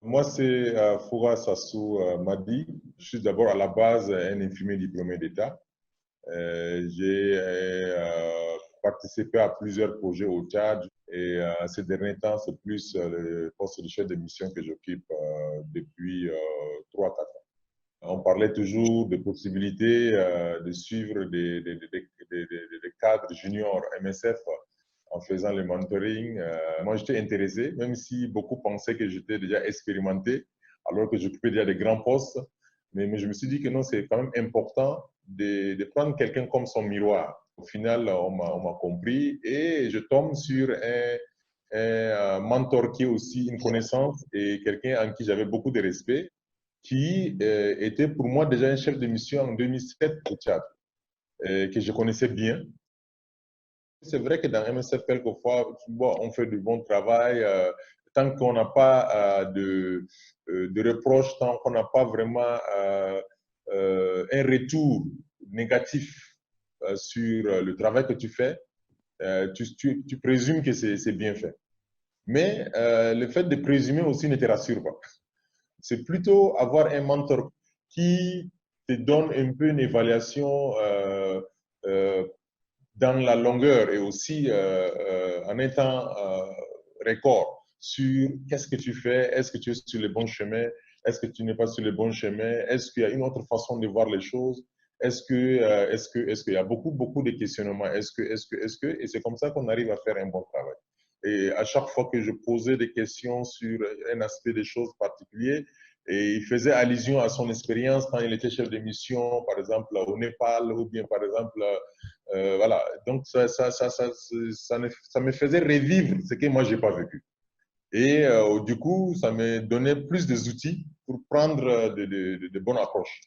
Moi, c'est Foura Sassou Madi. Je suis d'abord à la base un infirmier diplômé d'État. J'ai participé à plusieurs projets au Tchad et ces derniers temps, c'est plus le poste de chef de mission que j'occupe depuis 3 4 ans. On parlait toujours de possibilités de suivre des cadres juniors MSF en faisant le mentoring. Moi, j'étais intéressé, même si beaucoup pensaient que j'étais déjà expérimenté, alors que j'occupais déjà des grands postes. Mais je me suis dit que non, c'est quand même important de prendre quelqu'un comme son miroir. Au final, on m'a compris et je tombe sur un mentor qui est aussi une connaissance et quelqu'un en qui j'avais beaucoup de respect, qui était pour moi déjà un chef de mission en 2007 au Tchad, que je connaissais bien. C'est vrai que dans MSF, quelquefois, bon, on fait du bon travail. Tant qu'on n'a pas de reproches, tant qu'on n'a pas vraiment un retour négatif sur le travail que tu fais, tu présumes que c'est bien fait. Mais le fait de présumer aussi ne te rassure pas. C'est plutôt avoir un mentor qui te donne un peu une évaluation dans la longueur et aussi en étant record sur qu'est-ce que tu fais, est-ce que tu es sur le bon chemin, est-ce que tu n'es pas sur le bon chemin, est-ce qu'il y a une autre façon de voir les choses, est-ce qu'il y a beaucoup de questionnements, et c'est comme ça qu'on arrive à faire un bon travail. Et à chaque fois que je posais des questions sur un aspect des choses particuliers, et il faisait allusion à son expérience quand il était chef de mission, par exemple au Népal, ou bien par exemple voilà, donc ça me faisait revivre ce que moi, je n'ai pas vécu. Et du coup, ça me donnait plus d'outils pour prendre de bonnes approches.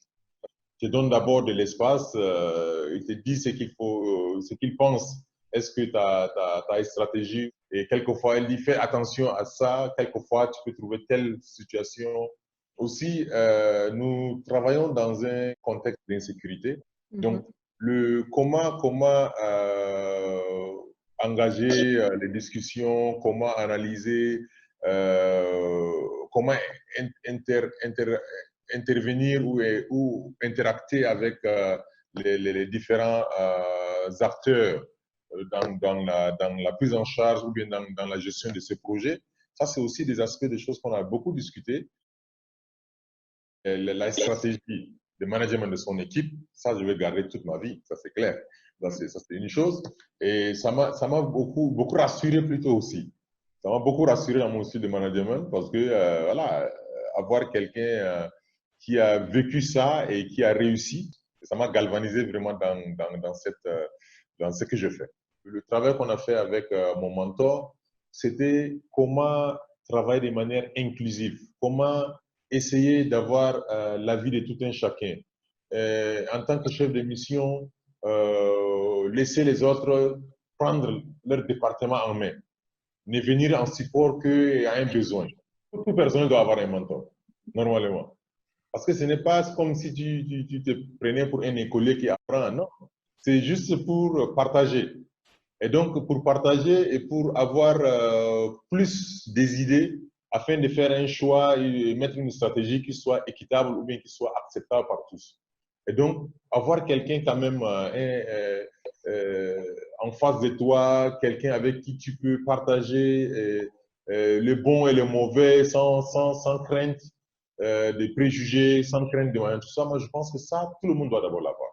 Je donne d'abord de l'espace, il te dit ce qu'il faut, ce qu'il pense. Est-ce que tu as une stratégie? Et quelquefois, elle dit fais attention à ça. Quelquefois, tu peux trouver telle situation. Aussi, nous travaillons dans un contexte d'insécurité. Mhm. Donc, comment engager les discussions, comment analyser, comment intervenir ou interacter avec les différents acteurs dans la prise en charge ou bien dans la gestion de ces projets. Ça, c'est aussi des aspects des choses qu'on a beaucoup discuté. La stratégie de management de son équipe, ça, je vais garder toute ma vie, ça c'est clair. Ça, c'est une chose. Et ça m'a beaucoup rassuré plutôt aussi. Ça m'a beaucoup rassuré dans mon style de management parce que, voilà, avoir quelqu'un qui a vécu ça et qui a réussi, ça m'a galvanisé vraiment dans ce que je fais. Le travail qu'on a fait avec mon mentor, c'était comment travailler de manière inclusive, comment essayer d'avoir l'avis de tout un chacun. En tant que chef de mission, laisser les autres prendre leur département en main, ne venir en support qu'il y a un besoin. Toute personne doit avoir un mentor, normalement. Parce que ce n'est pas comme si tu te prenais pour un écolier qui apprend, non. C'est juste pour partager. Et donc, pour partager et pour avoir plus des idées afin de faire un choix et mettre une stratégie qui soit équitable ou bien qui soit acceptable par tous. Et donc, avoir quelqu'un quand même en face de toi, quelqu'un avec qui tu peux partager le bon et le mauvais sans crainte des préjugés, sans crainte de tout ça, moi je pense que ça, tout le monde doit d'abord l'avoir.